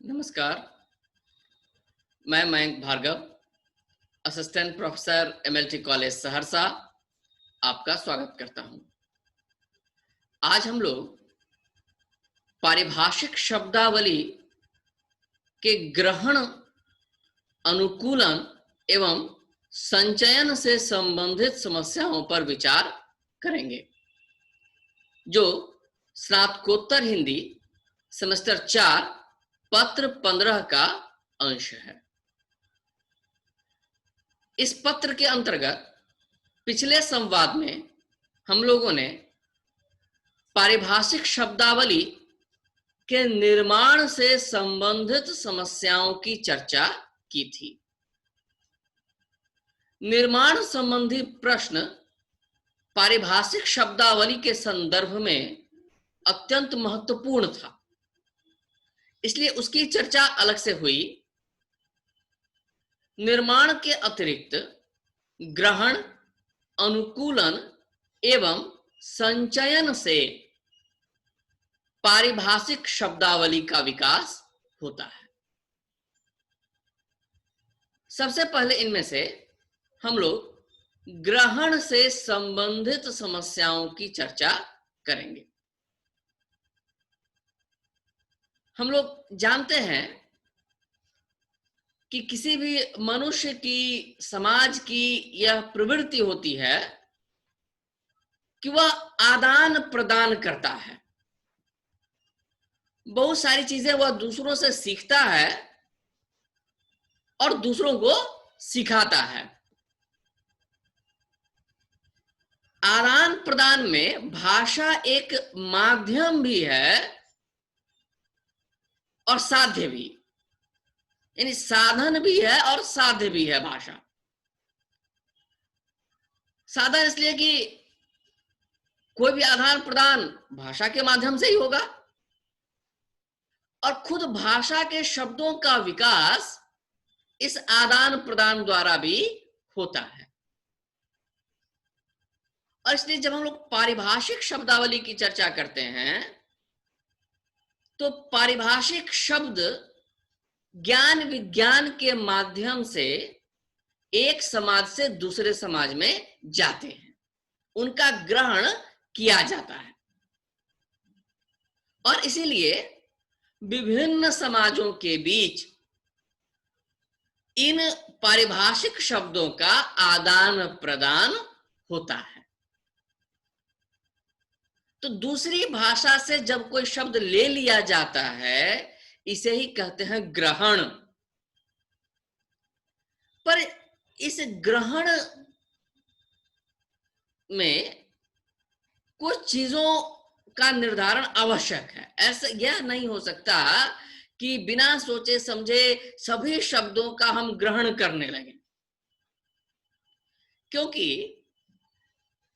नमस्कार। मैं Mayank Bhargav, assistant professor MLT college Saharsa, आपका स्वागत करता हूं। आज हम लोग पारिभाषिक शब्दावली के ग्रहण, अनुकूलन एवं संचयन से संबंधित समस्याओं पर विचार करेंगे, जो स्नातकोत्तर हिंदी सेमेस्टर 4 पत्र 15 का अंश है। इस पत्र के अंतर्गत पिछले संवाद में हम लोगों ने पारिभाषिक शब्दावली के निर्माण से संबंधित समस्याओं की चर्चा की थी। निर्माण संबंधी प्रश्न पारिभाषिक शब्दावली के संदर्भ में अत्यंत महत्वपूर्ण था, इसलिए उसकी चर्चा अलग से हुई। निर्माण के अतिरिक्त ग्रहण, अनुकूलन एवं संचयन से पारिभाषिक शब्दावली का विकास होता है। सबसे पहले इनमें से हम लोग ग्रहण से संबंधित समस्याओं की चर्चा करेंगे। हम लोग जानते हैं कि किसी भी मनुष्य की, समाज की यह प्रवृत्ति होती है कि वह आदान प्रदान करता है। बहुत सारी चीजें वह दूसरों से सीखता है और दूसरों को सिखाता है। आदान प्रदान में भाषा एक माध्यम भी है और साध्य भी, यानी साधन भी है और साध्य भी है भाषा। साधन इसलिए कि कोई भी आदान प्रदान भाषा के माध्यम से ही होगा, और खुद भाषा के शब्दों का विकास इस आदान प्रदान द्वारा भी होता है। और इसलिए जब हम लोग पारिभाषिक शब्दावली की चर्चा करते हैं तो पारिभाषिक शब्द ज्ञान विज्ञान के माध्यम से एक समाज से दूसरे समाज में जाते हैं, उनका ग्रहण किया जाता है, और इसीलिए विभिन्न समाजों के बीच इन पारिभाषिक शब्दों का आदान प्रदान होता है। तो दूसरी भाषा से जब कोई शब्द ले लिया जाता है, इसे ही कहते हैं ग्रहण। पर इस ग्रहण में कुछ चीजों का निर्धारण आवश्यक है। ऐसा यह नहीं हो सकता कि बिना सोचे समझे सभी शब्दों का हम ग्रहण करने लगे, क्योंकि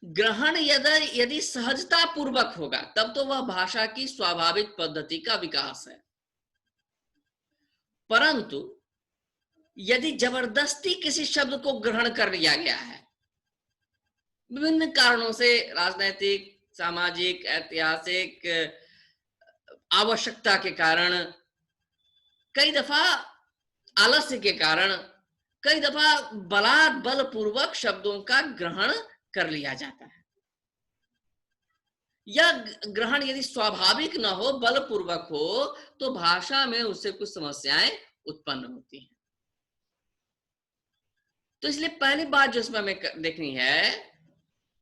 ग्रहण यदि सहजता पूर्वक होगा तब तो वह भाषा की स्वाभाविक पद्धति का विकास है। परंतु यदि जबरदस्ती किसी शब्द को ग्रहण कर लिया गया है, विभिन्न कारणों से, राजनैतिक, सामाजिक, ऐतिहासिक आवश्यकता के कारण, कई दफा आलस्य के कारण, कई दफा बलपूर्वक शब्दों का ग्रहण कर लिया जाता है। यह ग्रहण यदि स्वाभाविक न हो, बलपूर्वक हो, तो भाषा में उससे कुछ समस्याएं उत्पन्न होती हैं। तो इसलिए पहली बात जो इसमें हमें देखनी है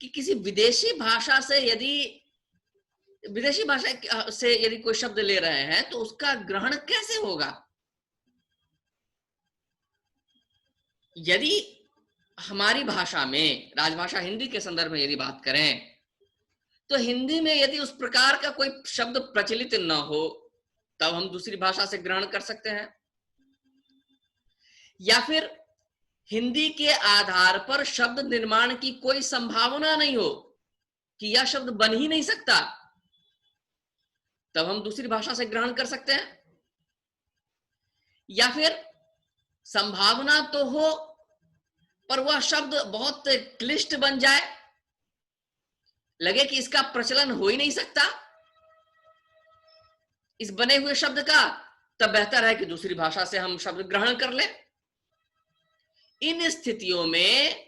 कि किसी विदेशी भाषा से यदि कोई शब्द ले रहे हैं तो उसका ग्रहण कैसे होगा। यदि हमारी भाषा में, राजभाषा हिंदी के संदर्भ में यदि बात करें, तो हिंदी में यदि उस प्रकार का कोई शब्द प्रचलित न हो तब हम दूसरी भाषा से ग्रहण कर सकते हैं, या फिर हिंदी के आधार पर शब्द निर्माण की कोई संभावना नहीं हो कि यह शब्द बन ही नहीं सकता, तब हम दूसरी भाषा से ग्रहण कर सकते हैं। या फिर संभावना तो हो पर वह शब्द बहुत क्लिष्ट बन जाए, लगे कि इसका प्रचलन हो ही नहीं सकता इस बने हुए शब्द का, तब बेहतर है कि दूसरी भाषा से हम शब्द ग्रहण कर लें। इन स्थितियों में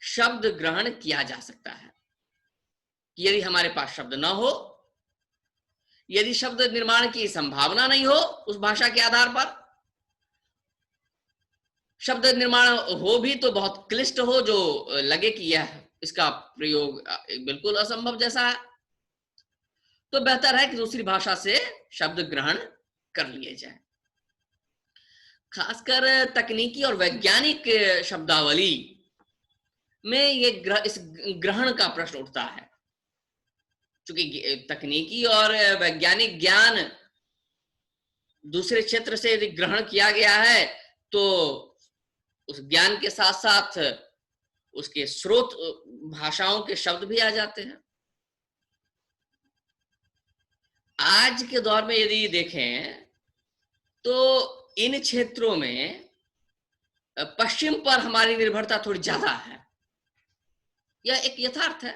शब्द ग्रहण किया जा सकता है। यदि हमारे पास शब्द न हो, यदि शब्द निर्माण की संभावना नहीं हो उस भाषा के आधार पर, शब्द निर्माण हो भी तो बहुत क्लिष्ट हो, जो लगे कि यह इसका प्रयोग बिल्कुल असंभव जैसा है, तो बेहतर है कि दूसरी भाषा से शब्द ग्रहण कर लिए जाए। खासकर तकनीकी और वैज्ञानिक शब्दावली में इस ग्रहण का प्रश्न उठता है, क्योंकि तकनीकी और वैज्ञानिक ज्ञान दूसरे क्षेत्र से यदि ग्रहण किया गया है तो उस ज्ञान के साथ साथ उसके स्रोत भाषाओं के शब्द भी आ जाते हैं। आज के दौर में यदि देखें तो इन क्षेत्रों में पश्चिम पर हमारी निर्भरता थोड़ी ज्यादा है, यह एक यथार्थ है।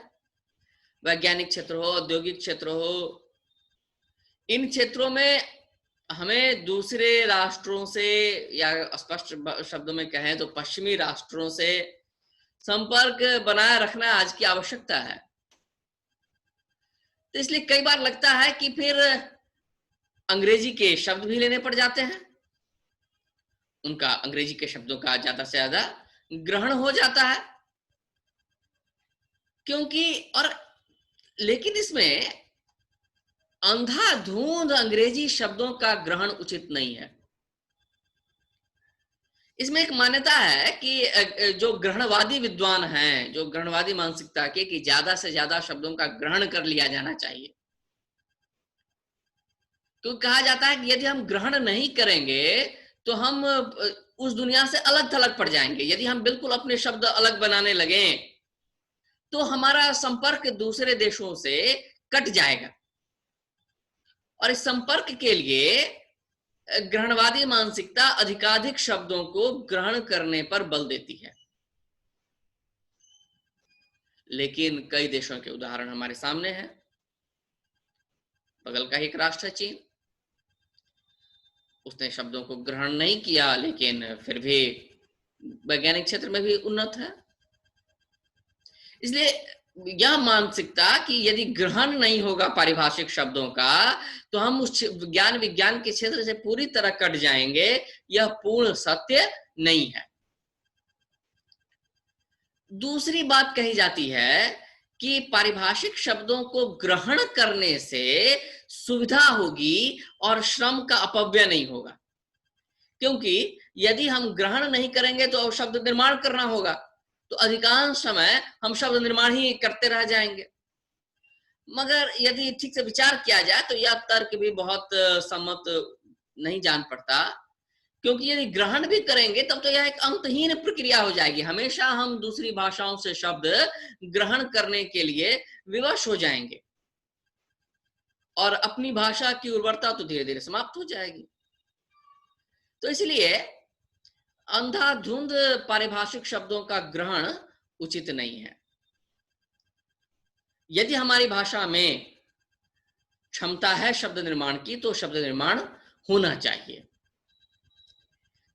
वैज्ञानिक क्षेत्र हो, औद्योगिक क्षेत्र हो, इन क्षेत्रों में हमें दूसरे राष्ट्रों से, या स्पष्ट शब्दों में कहें तो पश्चिमी राष्ट्रों से संपर्क बनाए रखना आज की आवश्यकता है। तो इसलिए कई बार लगता है कि फिर अंग्रेजी के शब्द भी लेने पड़ जाते हैं, उनका अंग्रेजी के शब्दों का ज्यादा से ज्यादा ग्रहण हो जाता है, क्योंकि लेकिन इसमें अंधाधुंध अंग्रेजी शब्दों का ग्रहण उचित नहीं है। इसमें एक मान्यता है कि जो ग्रहणवादी विद्वान हैं, जो ग्रहणवादी मानसिकता के, कि ज्यादा से ज्यादा शब्दों का ग्रहण कर लिया जाना चाहिए। तो कहा जाता है कि यदि हम ग्रहण नहीं करेंगे तो हम उस दुनिया से अलग थलग पड़ जाएंगे। यदि हम बिल्कुल अपने शब्द अलग बनाने लगे तो हमारा संपर्क दूसरे देशों से कट जाएगा, और इस संपर्क के लिए ग्रहणवादी मानसिकता अधिकाधिक शब्दों को ग्रहण करने पर बल देती है। लेकिन कई देशों के उदाहरण हमारे सामने हैं। बगल का एक राष्ट्र है चीन, उसने शब्दों को ग्रहण नहीं किया लेकिन फिर भी वैज्ञानिक क्षेत्र में भी उन्नत है। इसलिए यह मानसिकता कि यदि ग्रहण नहीं होगा पारिभाषिक शब्दों का तो हम उस ज्ञान विज्ञान के क्षेत्र से पूरी तरह कट जाएंगे, यह पूर्ण सत्य नहीं है। दूसरी बात कही जाती है कि पारिभाषिक शब्दों को ग्रहण करने से सुविधा होगी और श्रम का अपव्यय नहीं होगा, क्योंकि यदि हम ग्रहण नहीं करेंगे तो शब्द निर्माण करना होगा, तो अधिकांश समय हम शब्द निर्माण ही करते रह जाएंगे। मगर यदि ठीक से विचार किया जाए तो यह तर्क भी बहुत सम्मत नहीं जान पड़ता, क्योंकि यदि ग्रहण भी करेंगे तब तो यह एक अंतहीन प्रक्रिया हो जाएगी। हमेशा हम दूसरी भाषाओं से शब्द ग्रहण करने के लिए विवश हो जाएंगे और अपनी भाषा की उर्वरता तो धीरे धीरे समाप्त हो जाएगी। तो इसलिए अंधाधुंध पारिभाषिक शब्दों का ग्रहण उचित नहीं है। यदि हमारी भाषा में क्षमता है शब्द निर्माण की तो शब्द निर्माण होना चाहिए।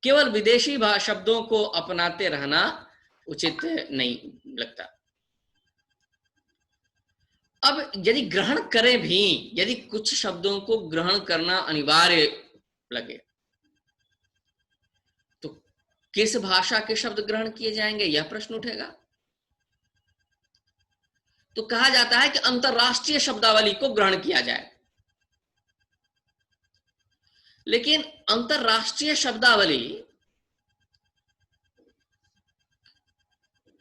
केवल विदेशी शब्दों को अपनाते रहना उचित नहीं लगता। अब यदि ग्रहण करें भी, यदि कुछ शब्दों को ग्रहण करना अनिवार्य लगे तो किस भाषा के शब्द ग्रहण किए जाएंगे, यह प्रश्न उठेगा। तो कहा जाता है कि अंतरराष्ट्रीय शब्दावली को ग्रहण किया जाए, लेकिन अंतरराष्ट्रीय शब्दावली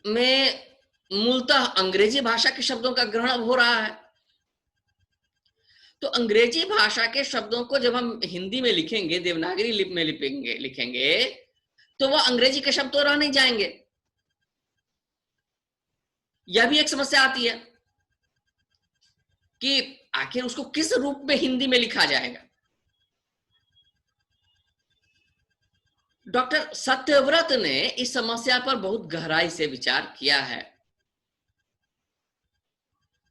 में मूलतः अंग्रेजी भाषा के शब्दों का ग्रहण हो रहा है। तो अंग्रेजी भाषा के शब्दों को जब हम हिंदी में लिखेंगे, देवनागरी लिपि में लिखेंगे तो वह अंग्रेजी के शब्द तो रह नहीं जाएंगे। यह भी एक समस्या आती है कि आखिर उसको किस रूप में हिंदी में लिखा जाएगा। डॉक्टर सत्यव्रत ने इस समस्या पर बहुत गहराई से विचार किया है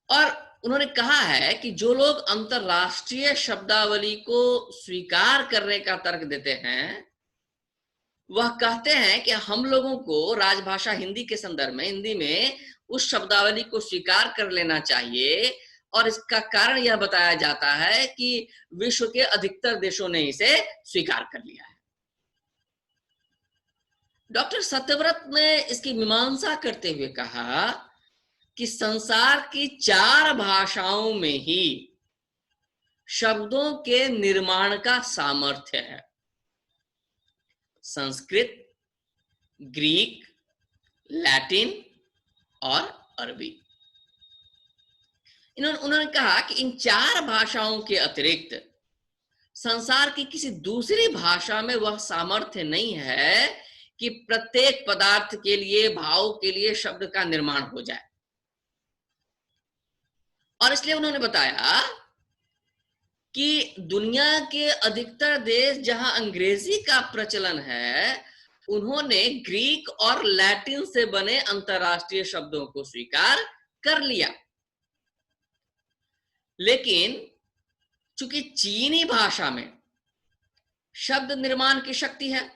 और उन्होंने कहा है कि जो लोग अंतरराष्ट्रीय शब्दावली को स्वीकार करने का तर्क देते हैं, वह कहते हैं कि हम लोगों को राजभाषा हिंदी के संदर्भ में, हिंदी में उस शब्दावली को स्वीकार कर लेना चाहिए, और इसका कारण यह बताया जाता है कि विश्व के अधिकतर देशों ने इसे स्वीकार कर लिया है। डॉक्टर सत्यव्रत ने इसकी मीमांसा करते हुए कहा कि संसार की 4 भाषाओं में ही शब्दों के निर्माण का सामर्थ्य है। संस्कृत, ग्रीक, लैटिन और अरबी। उन्होंने कहा कि इन 4 भाषाओं के अतिरिक्त संसार की किसी दूसरी भाषा में वह सामर्थ्य नहीं है कि प्रत्येक पदार्थ के लिए, भाव के लिए शब्द का निर्माण हो जाए। और इसलिए उन्होंने बताया कि दुनिया के अधिकतर देश जहां अंग्रेजी का प्रचलन है, उन्होंने ग्रीक और लैटिन से बने अंतरराष्ट्रीय शब्दों को स्वीकार कर लिया। लेकिन चूंकि चीनी भाषा में शब्द निर्माण की शक्ति है,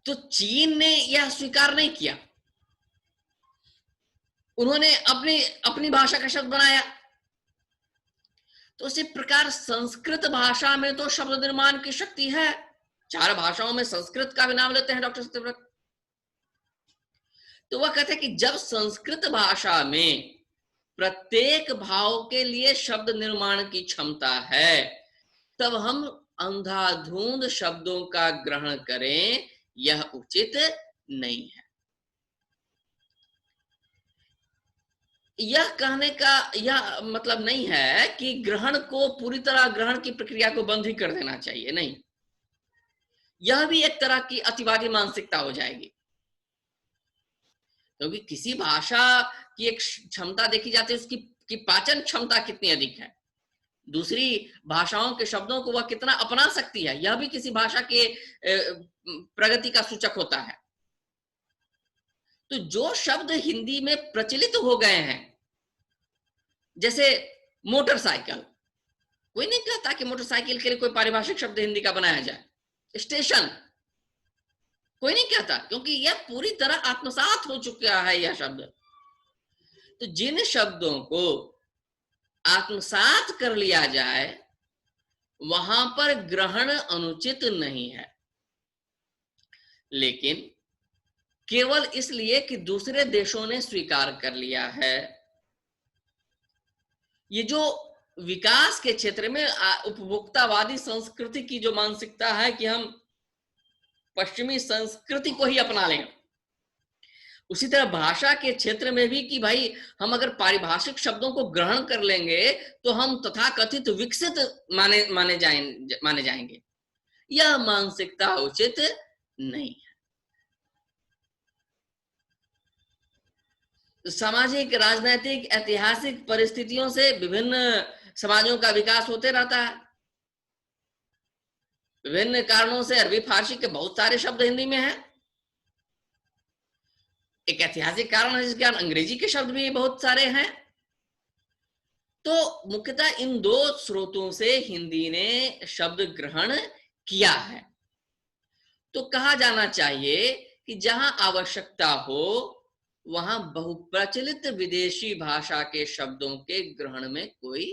तो चीन ने यह स्वीकार नहीं किया। उन्होंने अपनी भाषा का शब्द बनाया। तो इसी प्रकार संस्कृत भाषा में तो शब्द निर्माण की शक्ति है। 4 भाषाओं में संस्कृत का भी नाम लेते हैं डॉक्टर सत्यव्रत। तो वह कहते हैं कि जब संस्कृत भाषा में प्रत्येक भाव के लिए शब्द निर्माण की क्षमता है, तब हम अंधाधुंध शब्दों का ग्रहण करें, यह उचित नहीं है। यह कहने का यह मतलब नहीं है कि ग्रहण को पूरी तरह, ग्रहण की प्रक्रिया को बंद ही कर देना चाहिए, नहीं। यह भी एक तरह की अतिवादी मानसिकता हो जाएगी, क्योंकि किसी भाषा की एक क्षमता देखी जाती है, उसकी की पाचन क्षमता कितनी अधिक है, दूसरी भाषाओं के शब्दों को वह कितना अपना सकती है, यह भी किसी भाषा के प्रगति का सूचक होता है। तो जो शब्द हिंदी में प्रचलित हो गए हैं, जैसे मोटरसाइकिल, कोई नहीं कहता कि मोटरसाइकिल के लिए कोई पारिभाषिक शब्द हिंदी का बनाया जाए। स्टेशन, कोई नहीं कहता, क्योंकि यह पूरी तरह आत्मसात हो चुका है यह शब्द। तो जिन शब्दों को आत्मसात कर लिया जाए, वहां पर ग्रहण अनुचित नहीं है। लेकिन केवल इसलिए कि दूसरे देशों ने स्वीकार कर लिया है, ये जो विकास के क्षेत्र में उपभोक्तावादी संस्कृति की जो मानसिकता है कि हम पश्चिमी संस्कृति को ही अपना लें, उसी तरह भाषा के क्षेत्र में भी कि भाई हम अगर पारिभाषिक शब्दों को ग्रहण कर लेंगे तो हम तथाकथित विकसित माने जाएंगे, यह मानसिकता उचित नहीं है। सामाजिक, राजनैतिक, ऐतिहासिक परिस्थितियों से विभिन्न समाजों का विकास होते रहता है। विभिन्न कारणों से अरबी फारसी के बहुत सारे शब्द हिंदी में हैं। एक ऐतिहासिक कारण है जिसके कारण अंग्रेजी के शब्द भी बहुत सारे हैं। तो मुख्यतः इन 2 स्रोतों से हिंदी ने शब्द ग्रहण किया है। तो कहा जाना चाहिए कि जहां आवश्यकता हो, वहां बहुप्रचलित विदेशी भाषा के शब्दों के ग्रहण में कोई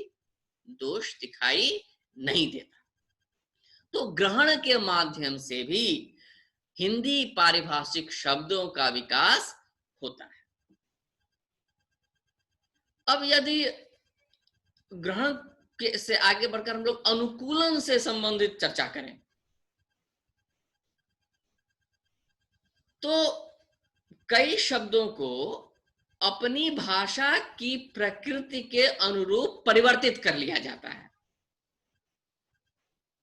दोष दिखाई नहीं देता। तो ग्रहण के माध्यम से भी हिंदी पारिभाषिक शब्दों का विकास होता है। अब यदि ग्रहण के से आगे बढ़कर हम लोग अनुकूलन से संबंधित चर्चा करें, तो कई शब्दों को अपनी भाषा की प्रकृति के अनुरूप परिवर्तित कर लिया जाता है।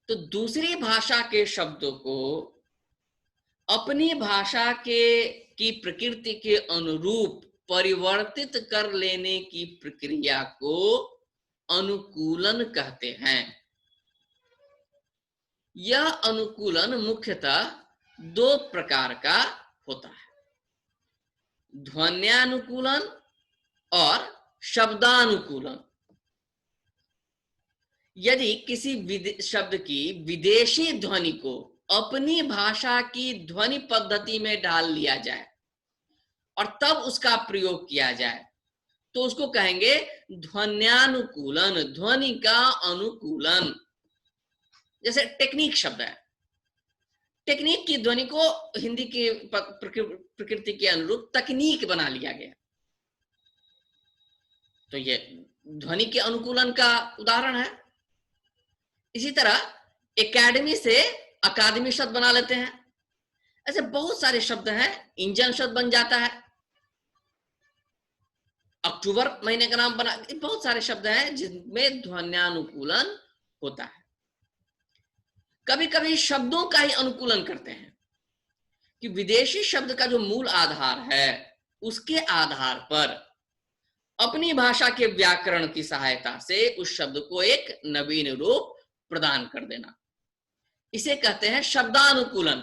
तो दूसरी भाषा के शब्दों को अपनी भाषा की प्रकृति के अनुरूप परिवर्तित कर लेने की प्रक्रिया को अनुकूलन कहते हैं। यह अनुकूलन मुख्यतः 2 प्रकार का होता है, ध्वन्यानुकूलन और शब्दानुकूलन। यदि किसी शब्द की विदेशी ध्वनि को अपनी भाषा की ध्वनि पद्धति में डाल लिया जाए और तब उसका प्रयोग किया जाए तो उसको कहेंगे ध्वन्यानुकूलन, ध्वनि का अनुकूलन। जैसे टेक्निक शब्द है, टेक्निक की ध्वनि को हिंदी की प्रकृति के अनुरूप तकनीक बना लिया गया, तो ये ध्वनि के अनुकूलन का उदाहरण है। इसी तरह एकेडमी से अकादमी शब्द बना लेते हैं। ऐसे बहुत सारे शब्द हैं। इंजन शब्द बन जाता है, अक्टूबर महीने का नाम बना, बहुत सारे शब्द हैं जिनमें ध्वन्यानुकूलन होता है। कभी कभी शब्दों का ही अनुकूलन करते हैं कि विदेशी शब्द का जो मूल आधार है उसके आधार पर अपनी भाषा के व्याकरण की सहायता से उस शब्द को एक नवीन रूप प्रदान कर देना, इसे कहते हैं शब्दानुकूलन।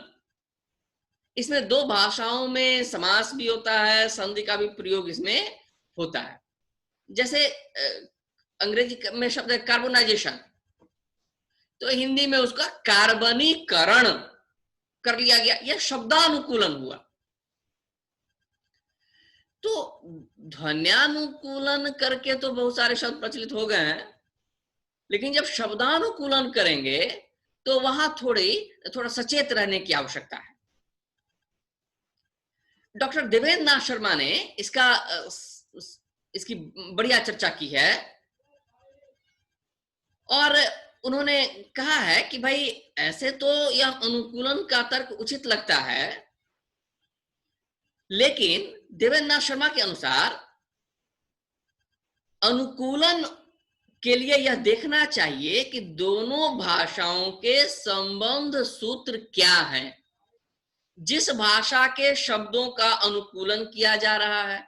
इसमें दो भाषाओं में समास भी होता है, संधि का भी प्रयोग इसमें होता है। जैसे अंग्रेजी में शब्द है कार्बोनाइजेशन, तो हिंदी में उसका कार्बनीकरण कर लिया गया, यह शब्दानुकूलन हुआ। तो ध्वन्यानुकूलन करके तो बहुत सारे शब्द प्रचलित हो गए हैं, लेकिन जब शब्दानुकूलन करेंगे तो वहां थोड़ा सचेत रहने की आवश्यकता है। डॉक्टर देवेंद्र नाथ शर्मा ने इसकी बढ़िया चर्चा की है और उन्होंने कहा है कि भाई ऐसे तो यह अनुकूलन का तर्क उचित लगता है, लेकिन देवेंद्र नाथ शर्मा के अनुसार अनुकूलन के लिए यह देखना चाहिए कि दोनों भाषाओं के संबंध सूत्र क्या हैं। जिस भाषा के शब्दों का अनुकूलन किया जा रहा है,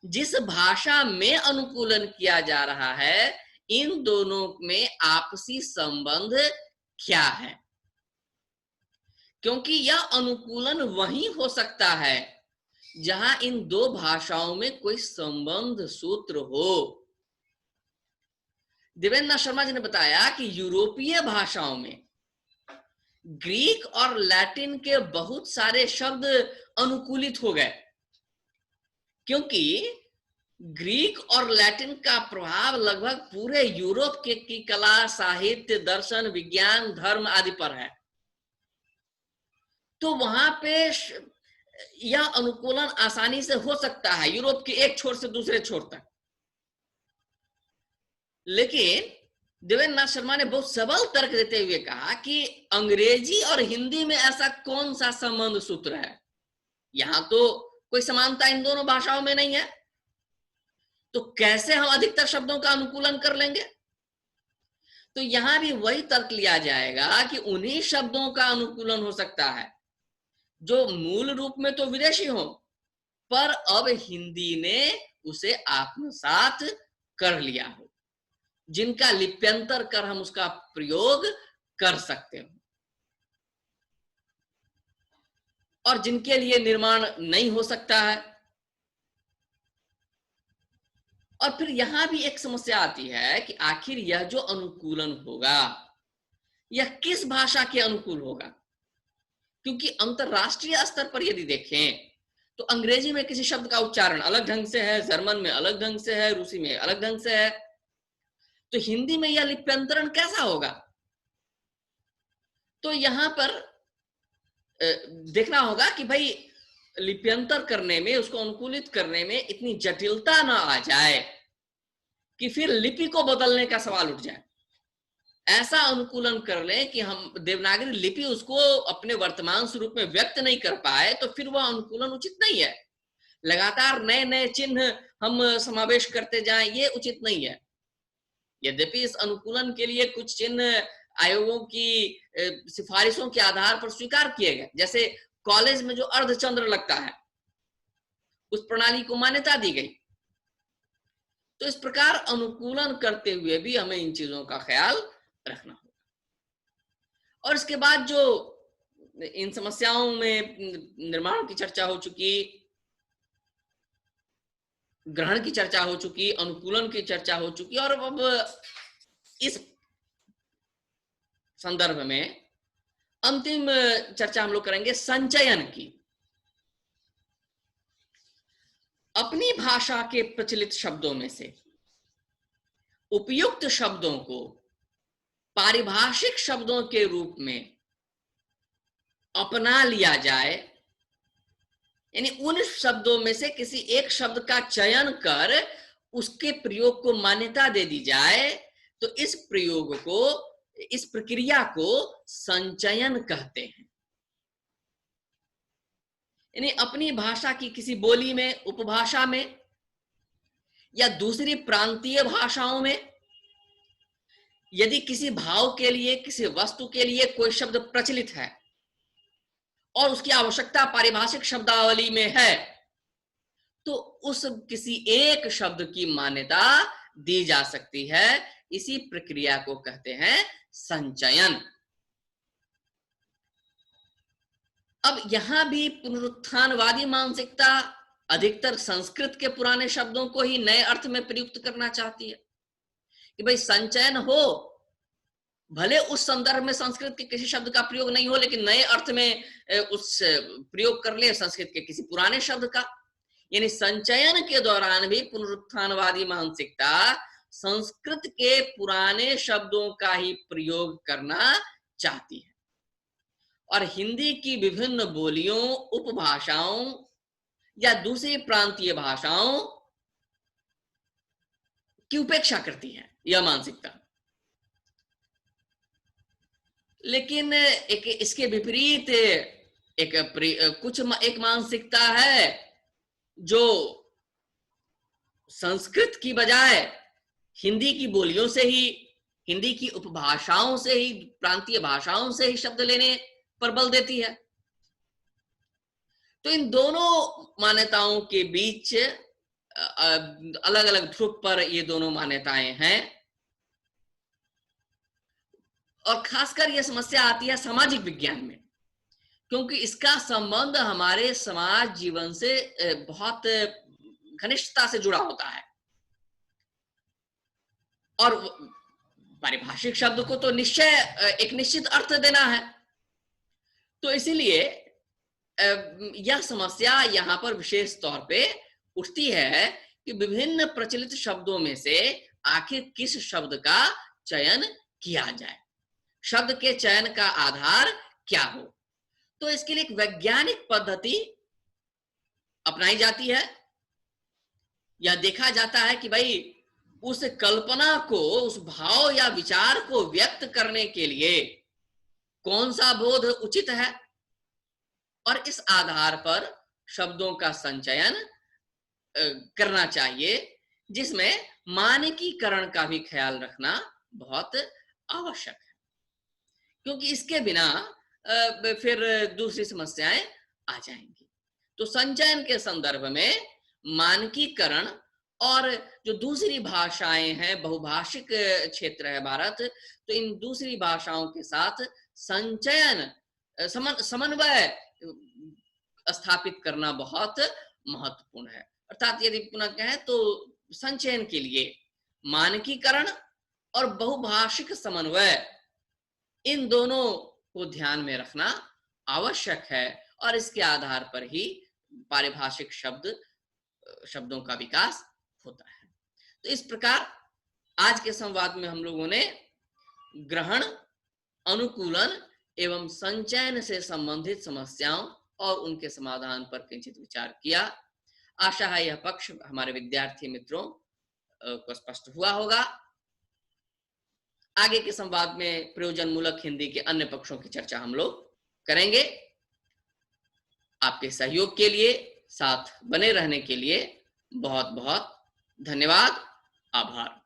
जिस भाषा में अनुकूलन किया जा रहा है, इन दोनों में आपसी संबंध क्या है, क्योंकि यह अनुकूलन वही हो सकता है जहां इन दो भाषाओं में कोई संबंध सूत्र हो। देवेंद्र नाथ शर्मा जी ने बताया कि यूरोपीय भाषाओं में ग्रीक और लैटिन के बहुत सारे शब्द अनुकूलित हो गए, क्योंकि ग्रीक और लैटिन का प्रभाव लगभग पूरे यूरोप की कला, साहित्य, दर्शन, विज्ञान, धर्म आदि पर है। तो वहां पे यह अनुकूलन आसानी से हो सकता है यूरोप के एक छोर से दूसरे छोर तक। लेकिन देवेंद्र नाथ शर्मा ने बहुत सबल तर्क देते हुए कहा कि अंग्रेजी और हिंदी में ऐसा कौन सा संबंध सूत्र है, यहां तो कोई समानता इन दोनों भाषाओं में नहीं है, तो कैसे हम अधिकतर शब्दों का अनुकूलन कर लेंगे। तो यहां भी वही तर्क लिया जाएगा कि उन्हीं शब्दों का अनुकूलन हो सकता है जो मूल रूप में तो विदेशी हो, पर अब हिंदी ने उसे आत्मसात कर लिया हो, जिनका लिप्यंतर कर हम उसका प्रयोग कर सकते हो, और जिनके लिए निर्माण नहीं हो सकता है। और फिर यहां भी एक समस्या आती है कि आखिर यह जो अनुकूलन होगा यह किस भाषा के अनुकूल होगा, क्योंकि अंतरराष्ट्रीय स्तर पर यदि देखें तो अंग्रेजी में किसी शब्द का उच्चारण अलग ढंग से है, जर्मन में अलग ढंग से है, रूसी में अलग ढंग से है, तो हिंदी में यह लिप्यंतरण कैसा होगा। तो यहां पर देखना होगा कि भाई लिप्यंतर करने में, उसको अनुकूलित करने में इतनी जटिलता ना आ जाए कि फिर लिपि को बदलने का सवाल उठ जाए। ऐसा अनुकूलन कर लें कि हम देवनागरी लिपि उसको अपने वर्तमान स्वरूप में व्यक्त नहीं कर पाए, तो फिर वह अनुकूलन उचित नहीं है। लगातार नए नए चिन्ह हम समावेश करते जाएं, ये उचित नहीं है। यद्यपि इस अनुकूलन के लिए कुछ चिन्ह आयोगों की सिफारिशों के आधार पर स्वीकार किए गए, जैसे कॉलेज में जो अर्धचंद्र लगता है उस प्रणाली को मान्यता दी गई। तो इस प्रकार अनुकूलन करते हुए भी हमें इन चीजों का ख्याल रखना होगा। और इसके बाद जो इन समस्याओं में निर्माण की चर्चा हो चुकी, ग्रहण की चर्चा हो चुकी, अनुकूलन की चर्चा हो चुकी, और अब इस संदर्भ में अंतिम चर्चा हम लोग करेंगे संचयन की। अपनी भाषा के प्रचलित शब्दों में से उपयुक्त शब्दों को पारिभाषिक शब्दों के रूप में अपना लिया जाए, यानी उन शब्दों में से किसी एक शब्द का चयन कर उसके प्रयोग को मान्यता दे दी जाए, तो इस प्रयोग को, इस प्रक्रिया को संचयन कहते हैं। यानी अपनी भाषा की किसी बोली में, उपभाषा में या दूसरी प्रांतीय भाषाओं में यदि किसी भाव के लिए, किसी वस्तु के लिए कोई शब्द प्रचलित है और उसकी आवश्यकता पारिभाषिक शब्दावली में है, तो उस किसी एक शब्द की मान्यता दी जा सकती है। इसी प्रक्रिया को कहते हैं संचयन। अब यहां भी पुनरुत्थानवादी मानसिकता अधिकतर संस्कृत के पुराने शब्दों को ही नए अर्थ में प्रयुक्त करना चाहती है कि भाई संचयन हो, भले उस संदर्भ में संस्कृत के किसी शब्द का प्रयोग नहीं हो, लेकिन नए अर्थ में उस प्रयोग कर ले संस्कृत के किसी पुराने शब्द का। यानी संचयन के दौरान भी पुनरुत्थानवादी मानसिकता संस्कृत के पुराने शब्दों का ही प्रयोग करना चाहती है और हिंदी की विभिन्न बोलियों, उपभाषाओं या दूसरी प्रांतीय भाषाओं की उपेक्षा करती है यह मानसिकता। लेकिन एक इसके विपरीत एक मानसिकता है जो संस्कृत की बजाय हिंदी की बोलियों से ही, हिंदी की उपभाषाओं से ही, प्रांतीय भाषाओं से ही शब्द लेने पर बल देती है। तो इन दोनों मान्यताओं के बीच अलग अलग ध्रुव पर ये दोनों मान्यताएं हैं और खासकर यह समस्या आती है सामाजिक विज्ञान में, क्योंकि इसका संबंध हमारे समाज जीवन से बहुत घनिष्ठता से जुड़ा होता है और पारिभाषिक शब्द को तो निश्चय एक निश्चित अर्थ देना है। तो इसीलिए यह समस्या यहां पर विशेष तौर पे उठती है कि विभिन्न प्रचलित शब्दों में से आखिर किस शब्द का चयन किया जाए, शब्द के चयन का आधार क्या हो। तो इसके लिए एक वैज्ञानिक पद्धति अपनाई जाती है। यह देखा जाता है कि भाई उस कल्पना को, उस भाव या विचार को व्यक्त करने के लिए कौन सा बोध उचित है और इस आधार पर शब्दों का संचयन करना चाहिए, जिसमें मानकीकरण का भी ख्याल रखना बहुत आवश्यक है, क्योंकि इसके बिना फिर दूसरी समस्याएं आ जाएंगी। तो संचयन के संदर्भ में मानकीकरण और जो दूसरी भाषाएं हैं, बहुभाषिक क्षेत्र है भारत, तो इन दूसरी भाषाओं के साथ संचयन, समन्वय स्थापित करना बहुत महत्वपूर्ण है। अर्थात यदि पुनः कहें तो संचयन के लिए मानकीकरण और बहुभाषिक समन्वय, इन दोनों को ध्यान में रखना आवश्यक है और इसके आधार पर ही पारिभाषिक शब्दों का विकास होता है। तो इस प्रकार आज के संवाद में हम लोगों ने ग्रहण, अनुकूलन एवं संचयन से संबंधित समस्याओं और उनके समाधान पर किंचित विचार किया। आशा है यह पक्ष हमारे विद्यार्थी मित्रों को स्पष्ट हुआ होगा। आगे के संवाद में प्रयोजन मूलक हिंदी के अन्य पक्षों की चर्चा हम लोग करेंगे। आपके सहयोग के लिए, साथ बने रहने के लिए बहुत बहुत धन्यवाद, आभार।